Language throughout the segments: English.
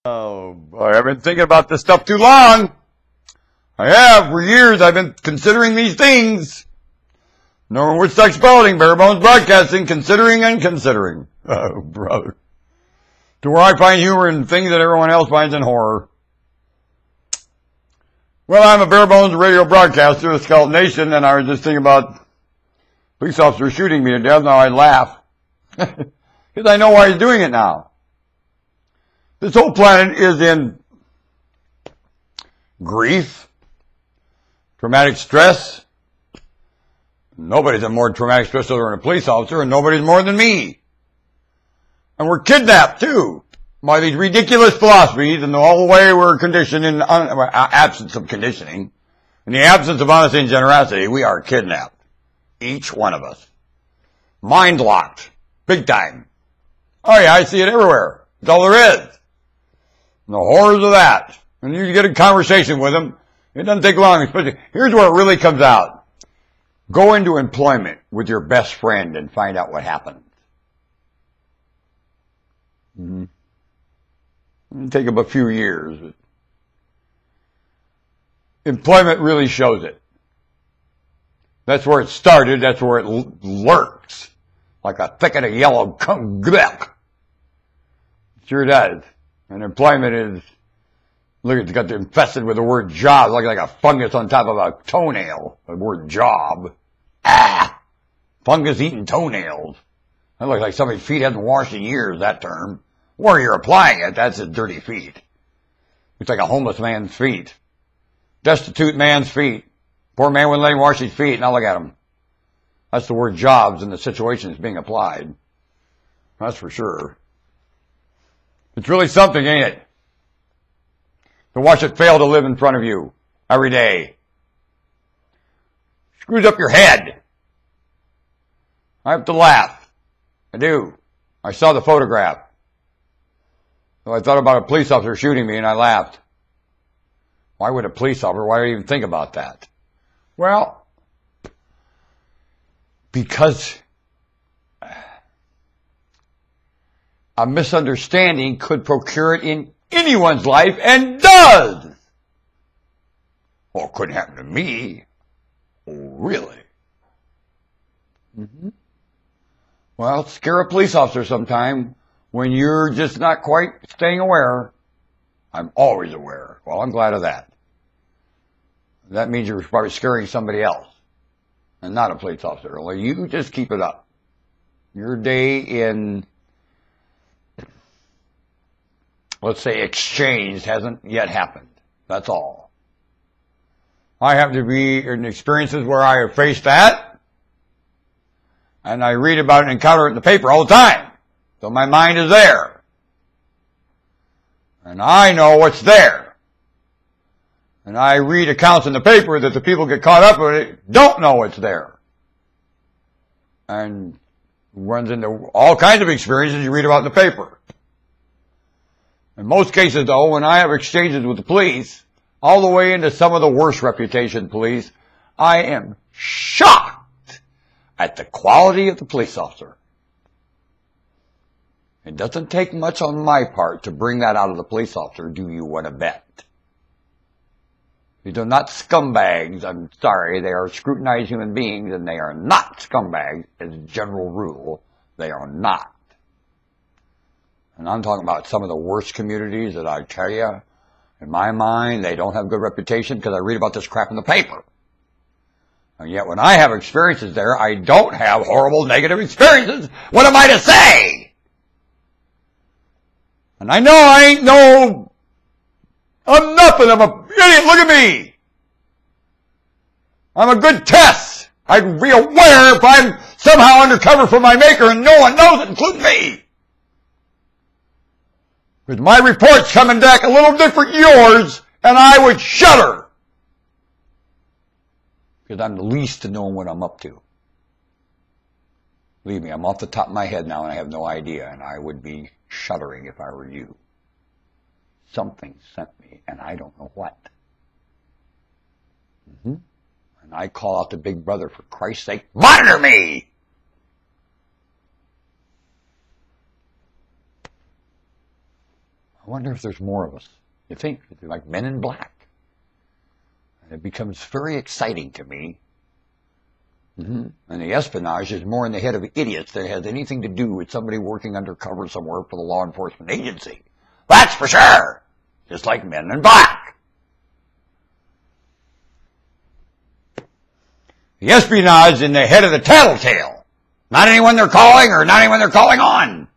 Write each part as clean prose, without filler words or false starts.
Oh, boy, I've been thinking about this stuff too long. I have. For years, I've been considering these things. Knowing which sucks spelling, bare bones broadcasting, considering and considering. Oh, brother. To where I find humor in things that everyone else finds in horror. Well, I'm a bare bones radio broadcaster of Skeleton Nation, and I was just thinking about police officers shooting me to death. Now I laugh. Because I know why he's doing it now. This whole planet is in grief, traumatic stress. Nobody's in more traumatic stress than a police officer, and nobody's more than me. And we're kidnapped, too, by these ridiculous philosophies and all the way we're conditioned in absence of conditioning. In the absence of honesty and generosity, we are kidnapped. Each one of us. Mind locked. Big time. Oh yeah, I see it everywhere. That's all there is. And the horrors of that. And you get a conversation with them. It doesn't take long. Especially, here's where it really comes out. Go into employment with your best friend and find out what happens. It'll take them a few years. But employment really shows it. That's where it started. That's where it lurks. Like a thicket of yellow gunk. Sure does. And employment is, look, it's got infested with the word job, like a fungus on top of a toenail. The word job. Fungus eating toenails. That looks like somebody's feet hasn't washed in years, that term. Where you're applying it, that's his dirty feet. Looks like a homeless man's feet. Destitute man's feet. Poor man wouldn't let him wash his feet. Now look at him. That's the word jobs in the situation that's being applied. That's for sure. It's really something, ain't it? To watch it fail to live in front of you every day. Screws up your head. I have to laugh. I do. I saw the photograph. So I thought about a police officer shooting me and I laughed. Why would a police officer, why would I even think about that? Well, because a misunderstanding could procure it in anyone's life and does. Well, it couldn't happen to me. Oh, really? Well, scare a police officer sometime when you're just not quite staying aware. I'm always aware. Well, I'm glad of that. That means you're probably scaring somebody else and not a police officer. Well, you just keep it up. Your day in, let's say, exchange hasn't yet happened. That's all. I happen to be in experiences where I have faced that, and I read about it and encounter it in the paper all the time. So my mind is there. And I know what's there. And I read accounts in the paper that the people get caught up with it don't know what's there. And runs into all kinds of experiences you read about in the paper. In most cases, though, when I have exchanges with the police, all the way into some of the worst reputation police, I am shocked at the quality of the police officer. It doesn't take much on my part to bring that out of the police officer, do you want to bet? These are not scumbags. I'm sorry. They are scrutinized human beings, and they are not scumbags as a general rule. They are not. And I'm talking about some of the worst communities that I tell you, in my mind, they don't have good reputation because I read about this crap in the paper. And yet when I have experiences there, I don't have horrible negative experiences. What am I to say? And I know I ain't I'm nothing of a idiot. Look at me. I'm a good test. I'd be aware if I'm somehow undercover for my maker and no one knows it, including me. Because my report's coming back a little different than yours, and I would shudder. Because I'm the least to know what I'm up to. Believe me, I'm off the top of my head now and I have no idea, and I would be shuddering if I were you. Something sent me, and I don't know what. And I call out to Big Brother, for Christ's sake, monitor me! I wonder if there's more of us. You think, like Men in Black. And it becomes very exciting to me. And the espionage is more in the head of idiots than it has anything to do with somebody working undercover somewhere for the law enforcement agency. That's for sure. Just like Men in Black. The espionage in the head of the tattletale. Not anyone they're calling or not anyone they're calling on.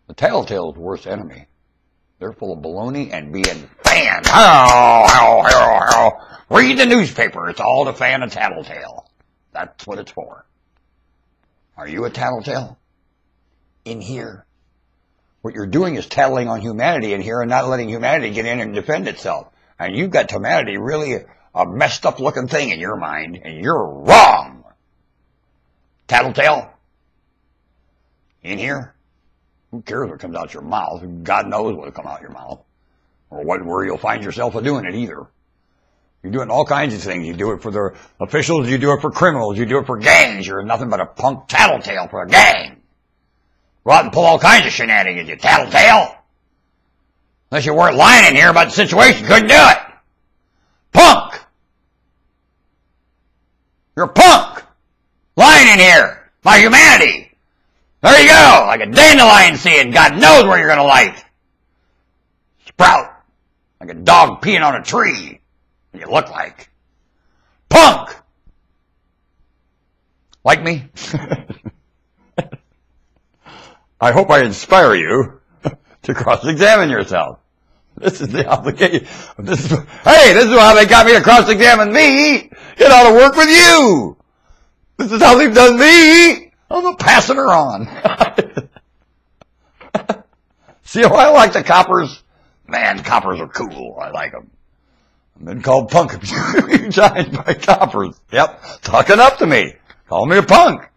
The tattletale's worst enemy. They're full of baloney and being fanned. Read the newspaper. It's all to fan a tattletale. That's what it's for. Are you a tattletale? In here. What you're doing is tattling on humanity in here and not letting humanity get in and defend itself. And you've got humanity really a messed up looking thing in your mind, and you're wrong. Tattletale? In here? Who cares what comes out your mouth? God knows what will come out your mouth. Or where you'll find yourself doing it either. You're doing all kinds of things. You do it for the officials, you do it for criminals, you do it for gangs. You're nothing but a punk tattletale for a gang. Go out and pull all kinds of shenanigans, you tattletale. Unless you weren't lying in here about the situation, you couldn't do it. Punk! You're a punk! Lying in here about humanity. There you go, like a dandelion seed. God knows where you're going to light. Sprout, like a dog peeing on a tree. You look like. Punk! Like me? I hope I inspire you to cross-examine yourself. This is the obligation. This is how they got me to cross-examine me. It ought to work with you. This is how they've done me. I'm going to pass it on. See how I like the coppers? Man, coppers are cool. I like them. I've been called punk a few times by coppers. Yep, talking up to me. Call me a punk.